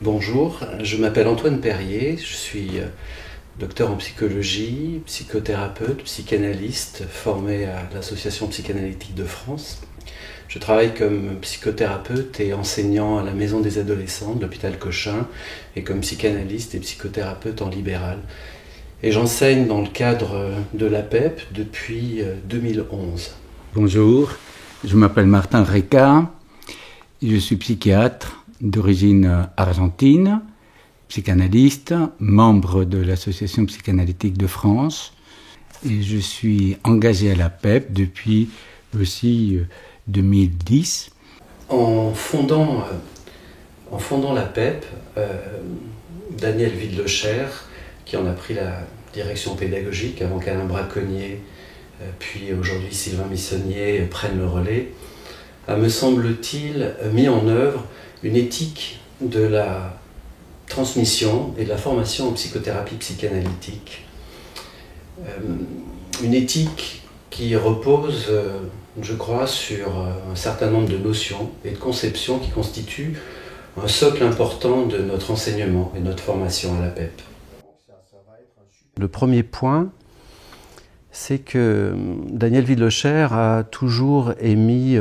Bonjour, je m'appelle Antoine Perrier, je suis docteur en psychologie, psychothérapeute, psychanalyste formé à l'Association psychanalytique de France. Je travaille comme psychothérapeute et enseignant à la Maison des adolescents de l'hôpital Cochin et comme psychanalyste et psychothérapeute en libéral. Et j'enseigne dans le cadre de l'APEP depuis 2011. Bonjour, je m'appelle Martin Reca, je suis psychiatre d'origine argentine, psychanalyste, membre de l'Association psychanalytique de France, et je suis engagé à l'APEP depuis aussi 2010. En fondant l'APEP, Daniel Widlecher, qui en a pris la direction pédagogique avant qu'Alain Braconnier, puis aujourd'hui Sylvain Missonnier prennent le relais, a, me semble-t-il, mis en œuvre une éthique de la transmission et de la formation en psychothérapie psychanalytique. Une éthique qui repose, je crois, sur un certain nombre de notions et de conceptions qui constituent un socle important de notre enseignement et de notre formation à l'APEP. Le premier point, c'est que Daniel Widlecher a toujours émis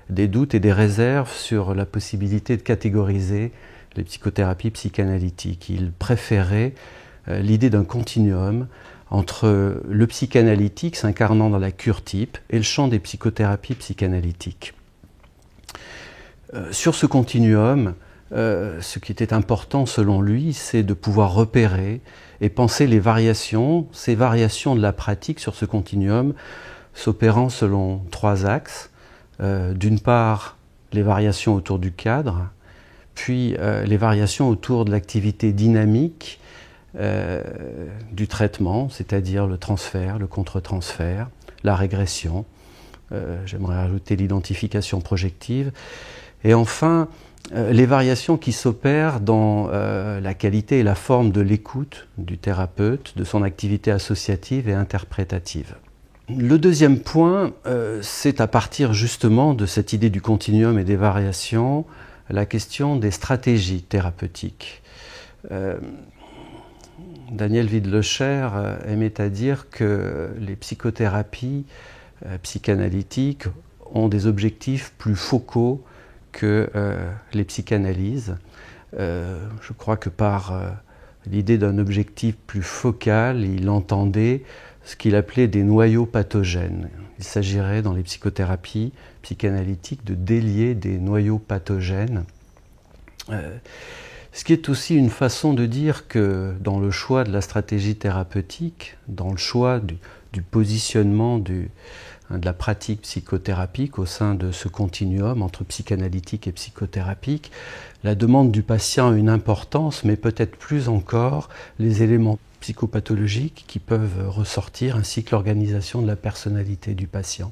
des doutes et des réserves sur la possibilité de catégoriser les psychothérapies psychanalytiques. Il préférait l'idée d'un continuum entre le psychanalytique s'incarnant dans la cure type et le champ des psychothérapies psychanalytiques. Sur ce continuum, ce qui était important selon lui, c'est de pouvoir repérer et penser les variations, ces variations de la pratique sur ce continuum, s'opérant selon trois axes. D'une part, les variations autour du cadre, puis les variations autour de l'activité dynamique du traitement, c'est-à-dire le transfert, le contre-transfert, la régression, j'aimerais ajouter l'identification projective, et enfin, les variations qui s'opèrent dans la qualité et la forme de l'écoute du thérapeute, de son activité associative et interprétative. Le deuxième point, c'est à partir justement de cette idée du continuum et des variations, la question des stratégies thérapeutiques. Daniel Widlecher aimait à dire que les psychothérapies psychanalytiques ont des objectifs plus focaux que les psychanalyses. Je crois que par l'idée d'un objectif plus focal, il entendait ce qu'il appelait des noyaux pathogènes. Il s'agirait dans les psychothérapies psychanalytiques de délier des noyaux pathogènes. Ce qui est aussi une façon de dire que dans le choix de la stratégie thérapeutique, dans le choix du positionnement de la pratique psychothérapique au sein de ce continuum entre psychanalytique et psychothérapique, la demande du patient a une importance, mais peut-être plus encore les éléments psychopathologiques qui peuvent ressortir, ainsi que l'organisation de la personnalité du patient.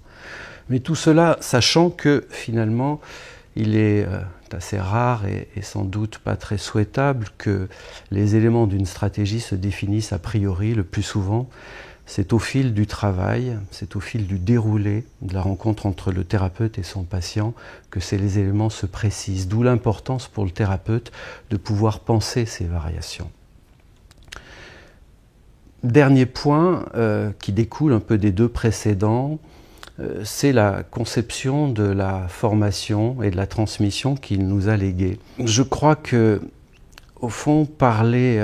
Mais tout cela, sachant que finalement, il est assez rare et sans doute pas très souhaitable que les éléments d'une stratégie se définissent a priori. Le plus souvent, c'est au fil du travail, c'est au fil du déroulé de la rencontre entre le thérapeute et son patient que ces éléments se précisent. D'où l'importance pour le thérapeute de pouvoir penser ces variations. Dernier point qui découle un peu des deux précédents, c'est la conception de la formation et de la transmission qu'il nous a léguée. Je crois que, au fond, parler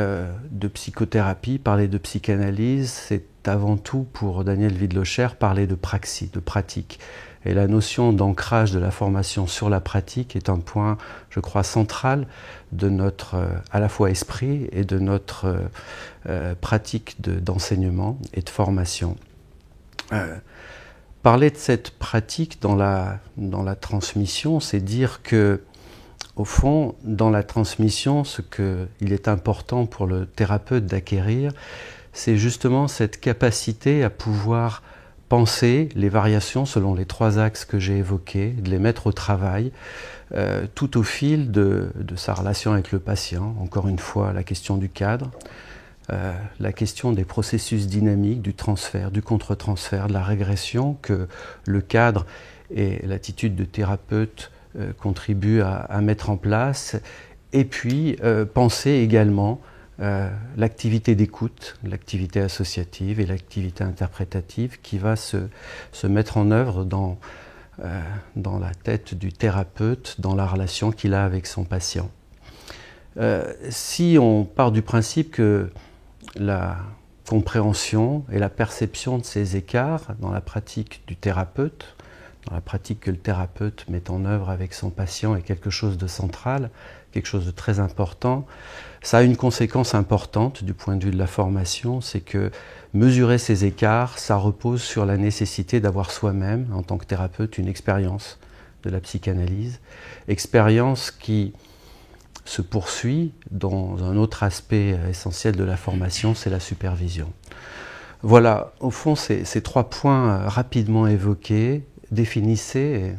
de psychothérapie, parler de psychanalyse, c'est avant tout pour Daniel Widlecher parler de praxis, de pratique. Et la notion d'ancrage de la formation sur la pratique est un point, je crois, central de notre à la fois esprit et de notre pratique d'enseignement et de formation. Parler de cette pratique dans la transmission, c'est dire que, au fond, dans la transmission, ce qu'il est important pour le thérapeute d'acquérir, c'est justement cette capacité à pouvoir penser les variations selon les trois axes que j'ai évoqués, de les mettre au travail, tout au fil de sa relation avec le patient. Encore une fois, la question du cadre, la question des processus dynamiques, du transfert, du contre-transfert, de la régression, que le cadre et l'attitude de thérapeute contribuent à mettre en place, et puis penser également l'activité d'écoute, l'activité associative et l'activité interprétative qui va se mettre en œuvre dans la tête du thérapeute, dans la relation qu'il a avec son patient. Si on part du principe que la compréhension et la perception de ces écarts dans la pratique du thérapeute, dans la pratique que le thérapeute met en œuvre avec son patient est quelque chose de central, quelque chose de très important, ça a une conséquence importante du point de vue de la formation, c'est que mesurer ces écarts, ça repose sur la nécessité d'avoir soi-même, en tant que thérapeute, une expérience de la psychanalyse, expérience qui se poursuit dans un autre aspect essentiel de la formation, c'est la supervision. Voilà, au fond, ces 3 points rapidement évoqués définissaient,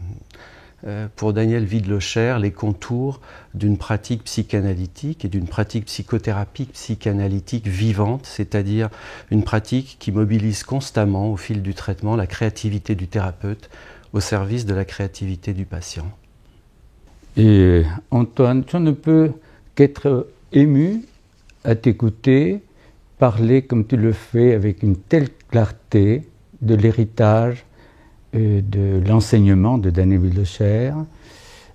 pour Daniel Widlocher, les contours d'une pratique psychanalytique et d'une pratique psychothérapie psychanalytique vivante, c'est-à-dire une pratique qui mobilise constamment, au fil du traitement, la créativité du thérapeute au service de la créativité du patient. Et Antoine, je ne peux qu'être ému à t'écouter parler comme tu le fais avec une telle clarté de l'héritage de l'enseignement de Daniel Widlocher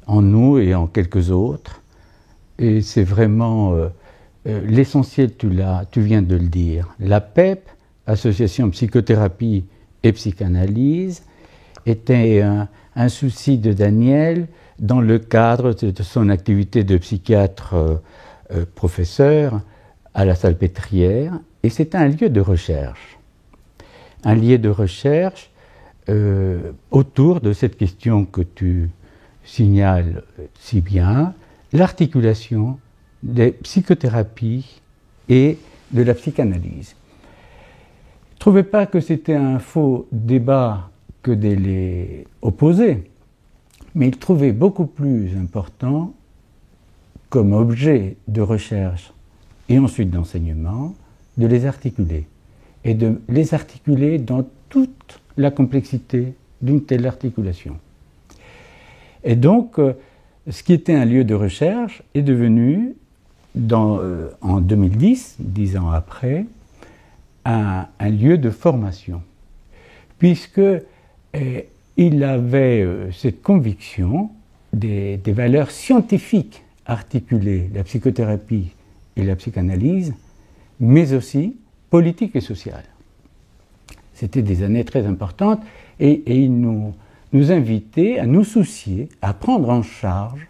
en nous et en quelques autres. Et c'est vraiment l'essentiel, tu viens de le dire. La PEP, Association Psychothérapie et Psychanalyse, était un souci de Daniel dans le cadre de son activité de psychiatre professeur à la Salpêtrière, et c'est un lieu de recherche. Un lieu de recherche autour de cette question que tu signales si bien, l'articulation des psychothérapies et de la psychanalyse. Je ne trouvais pas que c'était un faux débat que de les opposer, mais il trouvait beaucoup plus important, comme objet de recherche et ensuite d'enseignement, de les articuler. Et de les articuler dans toute la complexité d'une telle articulation. Et donc, ce qui était un lieu de recherche est devenu, en 2010, 10 ans après, un lieu de formation, puisque il avait cette conviction des valeurs scientifiques articulées, la psychothérapie et la psychanalyse, mais aussi politiques et sociales. C'était des années très importantes et il nous invitait à nous soucier, à prendre en charge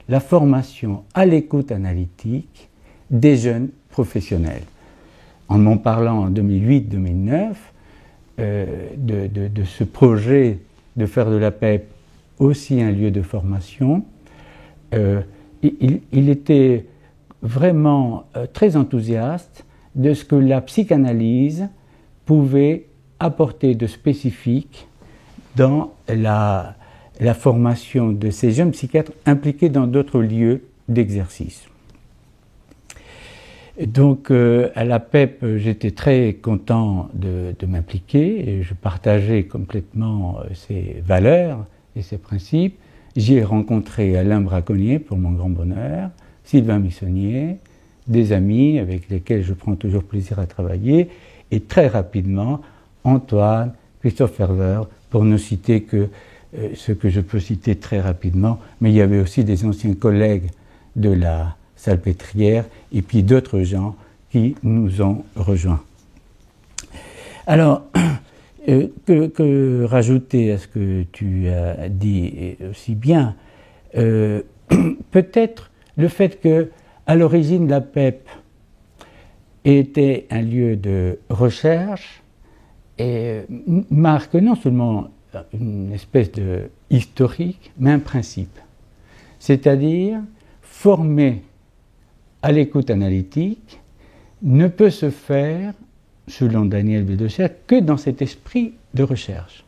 la formation à l'écoute analytique des jeunes professionnels. En m'en parlant en 2008-2009 de ce projet de faire de la PEP aussi un lieu de formation, il était vraiment très enthousiaste de ce que la psychanalyse pouvait apporter de spécifique dans la formation de ces jeunes psychiatres impliqués dans d'autres lieux d'exercice. Donc à la PEP, j'étais très content de m'impliquer et je partageais complètement ces valeurs et ces principes. J'y ai rencontré Alain Braconnier pour mon grand bonheur, Sylvain Missonnier, des amis avec lesquels je prends toujours plaisir à travailler, et très rapidement Antoine, Christophe Ferver, pour ne citer que ce que je peux citer très rapidement, mais il y avait aussi des anciens collègues de la Salpêtrière et puis d'autres gens qui nous ont rejoints. Alors, que rajouter à ce que tu as dit aussi bien, peut-être le fait que à l'origine la PEP était un lieu de recherche et marque non seulement une espèce de historique, mais un principe. C'est-à-dire former à l'écoute analytique ne peut se faire, selon Daniel Widlocher, que dans cet esprit de recherche.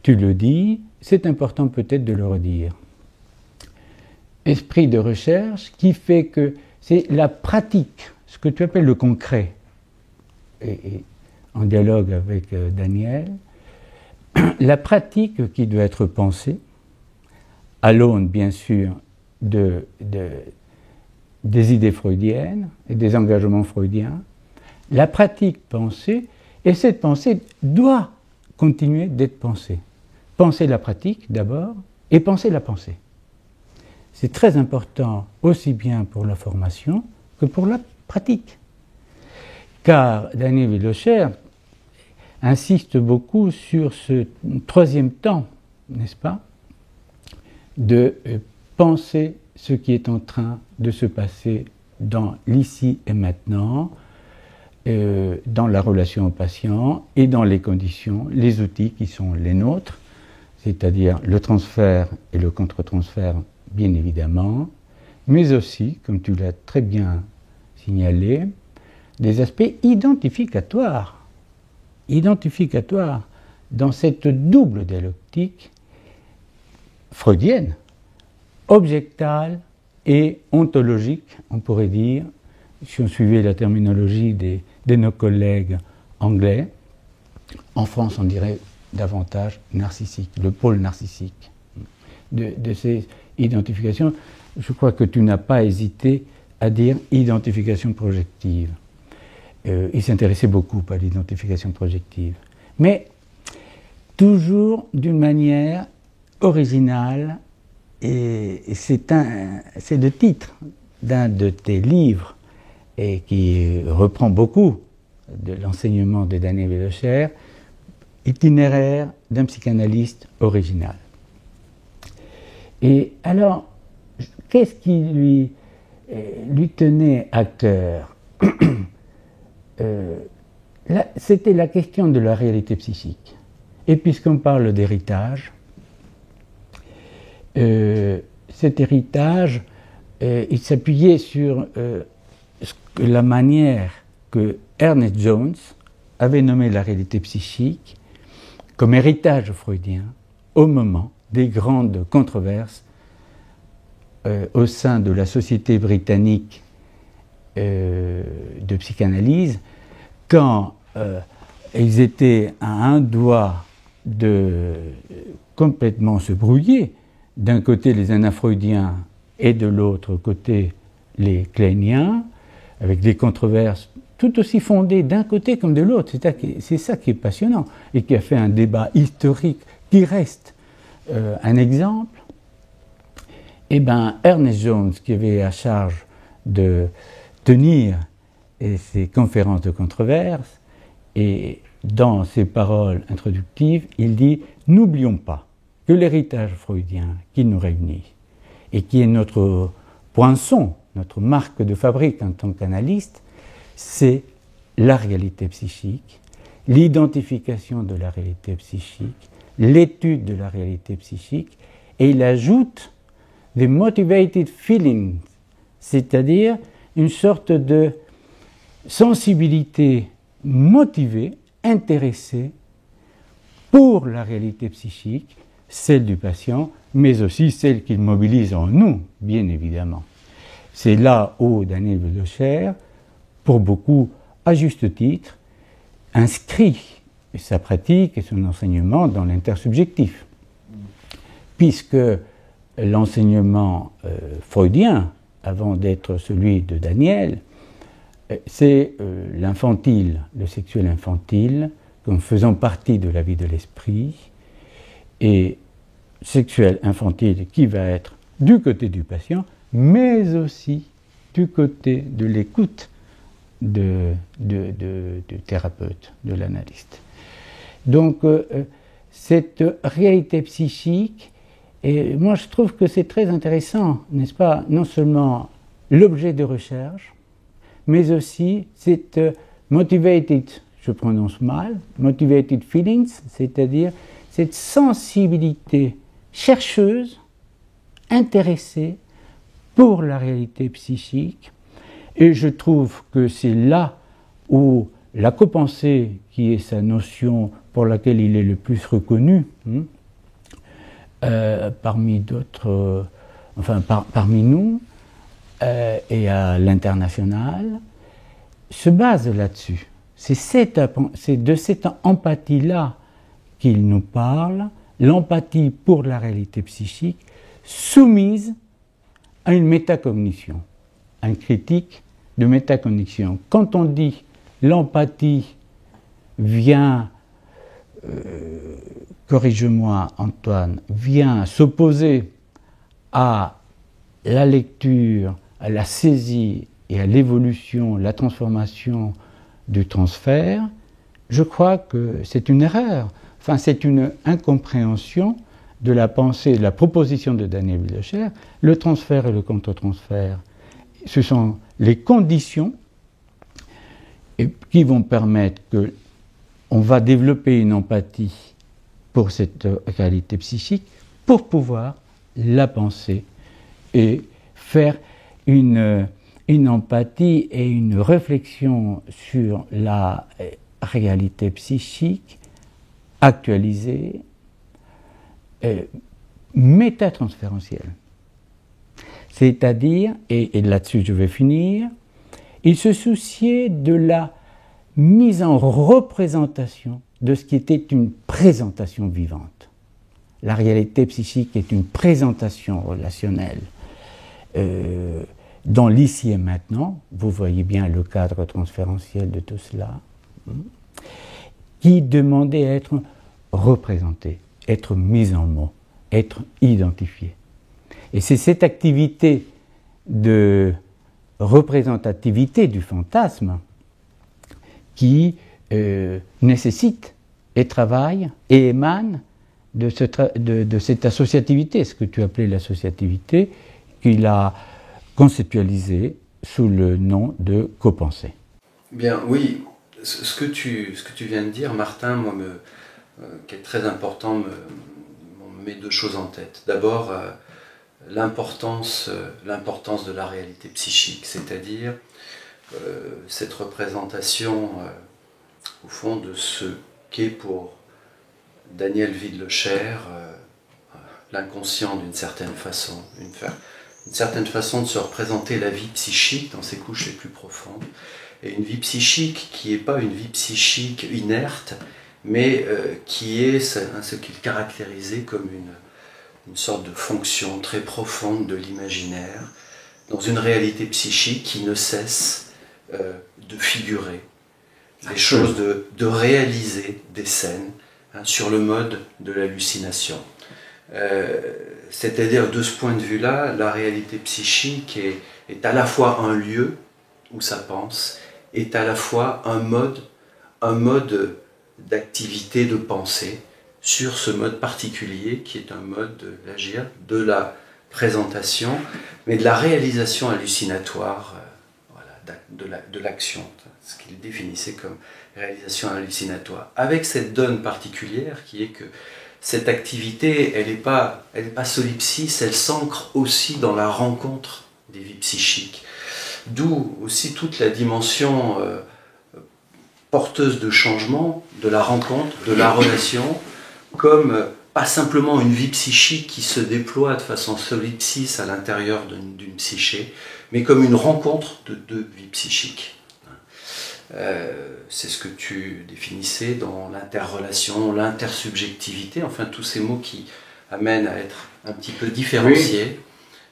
Tu le dis, c'est important peut-être de le redire. Esprit de recherche qui fait que c'est la pratique, ce que tu appelles le concret, et en dialogue avec Daniel, la pratique qui doit être pensée, à l'aune bien sûr des idées freudiennes et des engagements freudiens, la pratique pensée, et cette pensée doit continuer d'être pensée. Penser la pratique d'abord, et penser la pensée. C'est très important aussi bien pour la formation que pour la pratique. Car Daniel Willocher insiste beaucoup sur ce troisième temps, n'est-ce pas, de penser ce qui est en train de se passer dans l'ici et maintenant, dans la relation au patient et dans les conditions, les outils qui sont les nôtres, c'est-à-dire le transfert et le contre-transfert, bien évidemment, mais aussi, comme tu l'as très bien signalé, des aspects identificatoires dans cette double dialectique freudienne, objectale et ontologique, on pourrait dire, si on suivait la terminologie de nos collègues anglais. En France, on dirait davantage narcissique, le pôle narcissique. De ces identifications, je crois que tu n'as pas hésité à dire identification projective. Il s'intéressait beaucoup à l'identification projective, mais toujours d'une manière originale, et c'est le titre d'un de tes livres et qui reprend beaucoup de l'enseignement de Daniel Willocher, Itinéraire d'un psychanalyste original. Et alors, qu'est-ce qui lui tenait à cœur? C'était la question de la réalité psychique. Et puisqu'on parle d'héritage, cet héritage, il s'appuyait sur la manière que Ernest Jones avait nommé la réalité psychique comme héritage freudien au moment des grandes controverses au sein de la Société britannique de psychanalyse, quand ils étaient à un doigt de complètement se brouiller, d'un côté les anafreudiens et de l'autre côté les kleiniens, avec des controverses tout aussi fondées d'un côté comme de l'autre. C'est ça qui est passionnant et qui a fait un débat historique qui reste un exemple. Eh bien, Ernest Jones, qui avait à charge de tenir ces conférences de controverse, et dans ses paroles introductives, il dit « N'oublions pas que l'héritage freudien qui nous réunit et qui est notre poinçon, notre marque de fabrique en tant qu'analyste, c'est la réalité psychique, l'identification de la réalité psychique, l'étude de la réalité psychique, et il ajoute des motivated feelings, c'est-à-dire une sorte de sensibilité motivée, intéressée pour la réalité psychique, celle du patient, mais aussi celle qu'il mobilise en nous, bien évidemment. C'est là où Daniel Willocher, pour beaucoup, à juste titre, inscrit sa pratique et son enseignement dans l'intersubjectif. Puisque l'enseignement freudien, avant d'être celui de Daniel, c'est l'infantile, le sexuel infantile, comme faisant partie de la vie de l'esprit, et sexuel infantile qui va être du côté du patient, mais aussi du côté de l'écoute du thérapeute, de l'analyste. Donc, cette réalité psychique, et moi je trouve que c'est très intéressant, n'est-ce pas, non seulement l'objet de recherche, mais aussi cette motivated, je prononce mal, motivated feelings, c'est-à-dire cette sensibilité chercheuse, intéressée pour la réalité psychique. Et je trouve que c'est là où la copensée, qui est sa notion pour laquelle il est le plus reconnu, parmi d'autres, parmi nous, et à l'international, se base là-dessus. C'est de cette empathie-là qu'il nous parle, l'empathie pour la réalité psychique, soumise à une métacognition, à une critique de métacognition. Quand on dit l'empathie vient, corrige-moi Antoine, vient s'opposer à la lecture, à la saisie et à l'évolution, la transformation du transfert, je crois que c'est une erreur. Enfin, c'est une incompréhension de la pensée, de la proposition de Daniel Wildecher. Le transfert et le contre-transfert, ce sont les conditions qui vont permettre qu'on va développer une empathie pour cette réalité psychique pour pouvoir la penser et faire une empathie et une réflexion sur la réalité psychique actualisée, métatransférentielle. C'est-à-dire, et là-dessus je vais finir, il se souciait de la mise en représentation de ce qui était une présentation vivante. La réalité psychique est une présentation relationnelle. Dans l'ici et maintenant, vous voyez bien le cadre transférentiel de tout cela, qui demandait à être représenté, être mis en mots, être identifié. Et c'est cette activité de représentativité du fantasme qui nécessite et travaille et émane de cette associativité, ce que tu appelais l'associativité, qu'il a conceptualisé sous le nom de copensée. Bien, oui, ce que tu viens de dire, Martin, moi, qui est très important, me met deux choses en tête. D'abord, l'importance de la réalité psychique, c'est-à-dire cette représentation, au fond, de ce qu'est pour Daniel Wildecher l'inconscient d'une certaine façon, une certaine façon de se représenter la vie psychique dans ses couches les plus profondes, et une vie psychique qui n'est pas une vie psychique inerte, mais qui est ce qu'il caractérisait comme une sorte de fonction très profonde de l'imaginaire, dans une réalité psychique qui ne cesse de figurer des choses, de réaliser des scènes sur le mode de l'hallucination. C'est-à-dire, de ce point de vue-là, la réalité psychique est à la fois un lieu où ça pense, est à la fois un mode d'activité, de pensée, sur ce mode particulier qui est un mode de la présentation, mais de la réalisation hallucinatoire, de l'action, ce qu'il définissait comme réalisation hallucinatoire, avec cette donne particulière qui est que cette activité, elle n'est pas solipsiste, elle s'ancre aussi dans la rencontre des vies psychiques. D'où aussi toute la dimension porteuse de changement, de la rencontre, de la relation, comme pas simplement une vie psychique qui se déploie de façon solipsiste à l'intérieur d'une psyché, mais comme une rencontre de deux vies psychiques. C'est ce que tu définissais dans l'interrelation, l'intersubjectivité, enfin tous ces mots qui amènent à être un petit peu différenciés,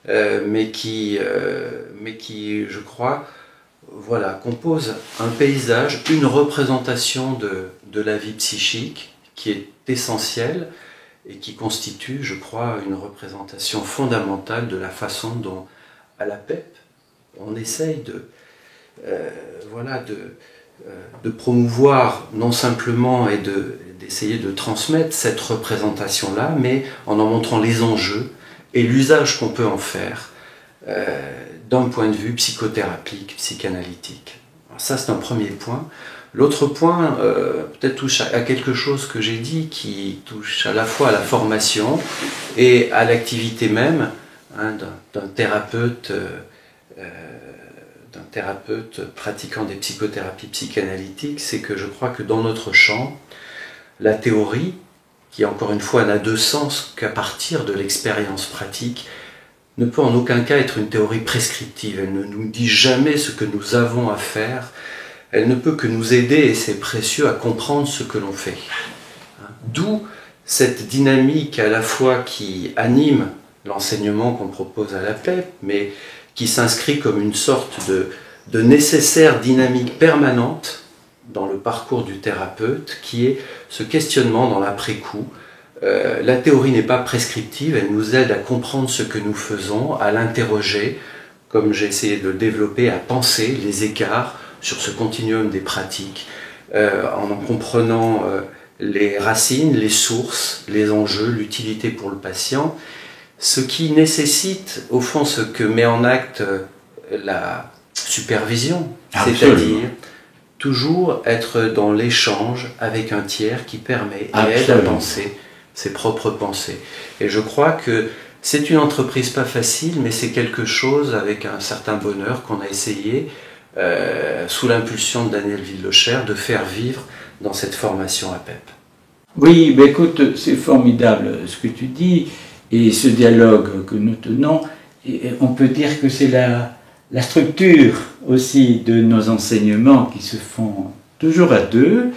oui. mais qui, je crois, voilà, composent un paysage, une représentation de la vie psychique qui est essentielle et qui constitue, je crois, une représentation fondamentale de la façon dont, à la PEP, on essaye de promouvoir non simplement et d'essayer de transmettre cette représentation-là, mais en montrant les enjeux et l'usage qu'on peut en faire d'un point de vue psychothérapique, psychanalytique. Alors ça, c'est un premier point. L'autre point, peut-être touche à quelque chose que j'ai dit, qui touche à la fois à la formation et à l'activité même d'un thérapeute pratiquant des psychothérapies psychanalytiques, c'est que je crois que dans notre champ, la théorie, qui encore une fois n'a de sens qu'à partir de l'expérience pratique, ne peut en aucun cas être une théorie prescriptive. Elle ne nous dit jamais ce que nous avons à faire. Elle ne peut que nous aider, et c'est précieux, à comprendre ce que l'on fait. D'où cette dynamique à la fois qui anime l'enseignement qu'on propose à la PEP, mais qui s'inscrit comme une sorte de nécessaire dynamique permanente dans le parcours du thérapeute, qui est ce questionnement dans l'après-coup. La théorie n'est pas prescriptive, elle nous aide à comprendre ce que nous faisons, à l'interroger, comme j'ai essayé de le développer, à penser les écarts sur ce continuum des pratiques, en comprenant les racines, les sources, les enjeux, l'utilité pour le patient, ce qui nécessite, au fond, ce que met en acte la supervision, c'est-à-dire toujours être dans l'échange avec un tiers qui permet et aide à penser ses propres pensées. Et je crois que c'est une entreprise pas facile, mais c'est quelque chose avec un certain bonheur qu'on a essayé, sous l'impulsion de Daniel Villelocher, de faire vivre dans cette formation à PEP. Oui, ben écoute, c'est formidable ce que tu dis, et ce dialogue que nous tenons, on peut dire que c'est la structure aussi de nos enseignements qui se font toujours à deux,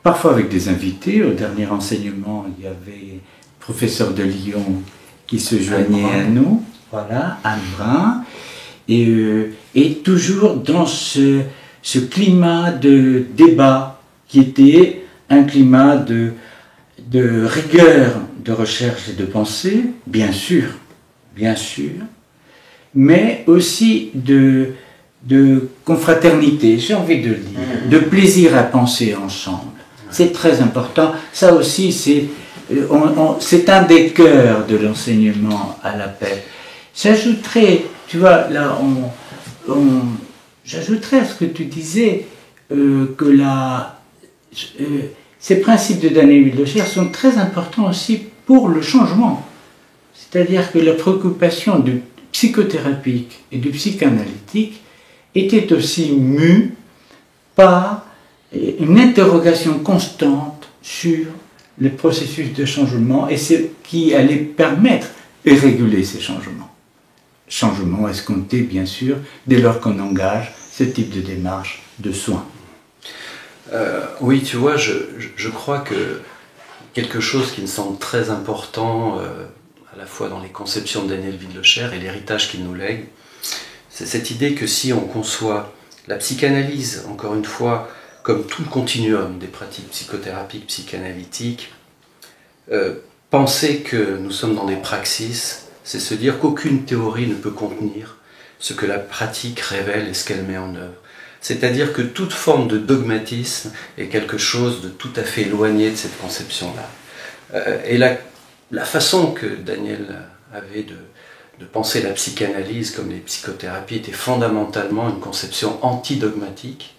parfois avec des invités. Au dernier enseignement, il y avait le professeur de Lyon qui se joignait à nous, voilà, Anne Brun, et toujours dans ce climat de débat qui était un climat de rigueur, de recherche et de pensée, bien sûr, mais aussi de confraternité, j'ai envie de le dire, de plaisir à penser ensemble. C'est très important. Ça aussi, c'est un des cœurs de l'enseignement à la PEP. J'ajouterais, tu vois, là, j'ajouterais à ce que tu disais que ces principes de Daniel Villelocher sont très importants aussi pour le changement. C'est-à-dire que la préoccupation du psychothérapique et du psychanalytique était aussi mue par une interrogation constante sur les processus de changement et ce qui allait permettre et réguler ces changements. Changements escomptés, bien sûr, dès lors qu'on engage ce type de démarche de soins. Oui, tu vois, je crois que quelque chose qui me semble très important, à la fois dans les conceptions de Daniel Villelocher et l'héritage qu'il nous lègue, c'est cette idée que si on conçoit la psychanalyse, encore une fois, comme tout le continuum des pratiques psychothérapiques, psychanalytiques, penser que nous sommes dans des praxis, c'est se dire qu'aucune théorie ne peut contenir ce que la pratique révèle et ce qu'elle met en œuvre. C'est-à-dire que toute forme de dogmatisme est quelque chose de tout à fait éloigné de cette conception-là. Et la façon que Daniel avait de penser la psychanalyse comme les psychothérapies était fondamentalement une conception antidogmatique,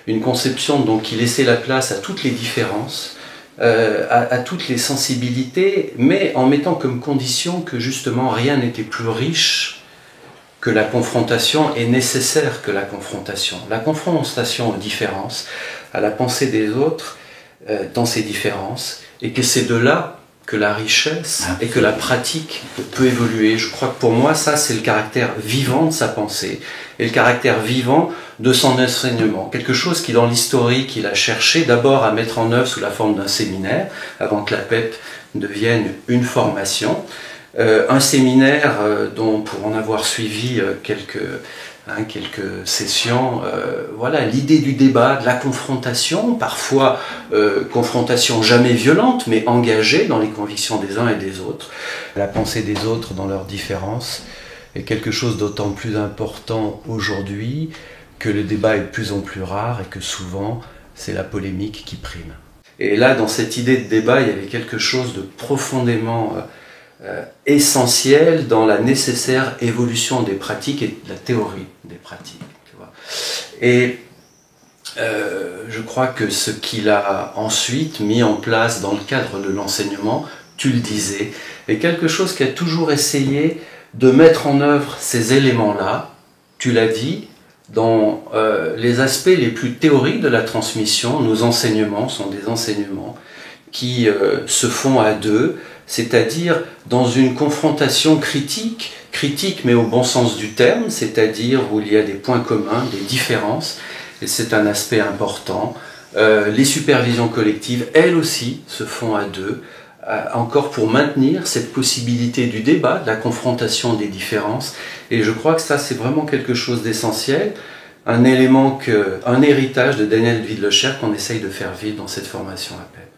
une conception donc qui laissait la place à toutes les différences, à toutes les sensibilités, mais en mettant comme condition que justement rien n'était plus riche que la confrontation est nécessaire que la confrontation. La confrontation aux différences, à la pensée des autres dans ces différences, et que c'est de là que la richesse et que la pratique peut évoluer. Je crois que pour moi, ça c'est le caractère vivant de sa pensée et le caractère vivant de son enseignement. Quelque chose qui dans l'historique, il a cherché d'abord à mettre en œuvre sous la forme d'un séminaire, avant que la PEP devienne une formation. Un séminaire dont, pour en avoir suivi quelques sessions, voilà, l'idée du débat, de la confrontation, parfois confrontation jamais violente, mais engagée dans les convictions des uns et des autres. La pensée des autres dans leurs différences est quelque chose d'autant plus important aujourd'hui que le débat est de plus en plus rare et que souvent c'est la polémique qui prime. Et là, dans cette idée de débat, il y avait quelque chose de profondément essentiel dans la nécessaire évolution des pratiques et de la théorie des pratiques. Tu vois. Et je crois que ce qu'il a ensuite mis en place dans le cadre de l'enseignement, tu le disais, est quelque chose qui a toujours essayé de mettre en œuvre ces éléments-là, tu l'as dit, dans les aspects les plus théoriques de la transmission. Nos enseignements sont des enseignements qui se font à deux, c'est-à-dire dans une confrontation critique mais au bon sens du terme, c'est-à-dire où il y a des points communs, des différences, et c'est un aspect important. Les supervisions collectives, elles aussi, se font à deux, encore pour maintenir cette possibilité du débat, de la confrontation des différences. Et je crois que ça, c'est vraiment quelque chose d'essentiel, un élément, un héritage de Daniel Widlecher qu'on essaye de faire vivre dans cette formation APEP.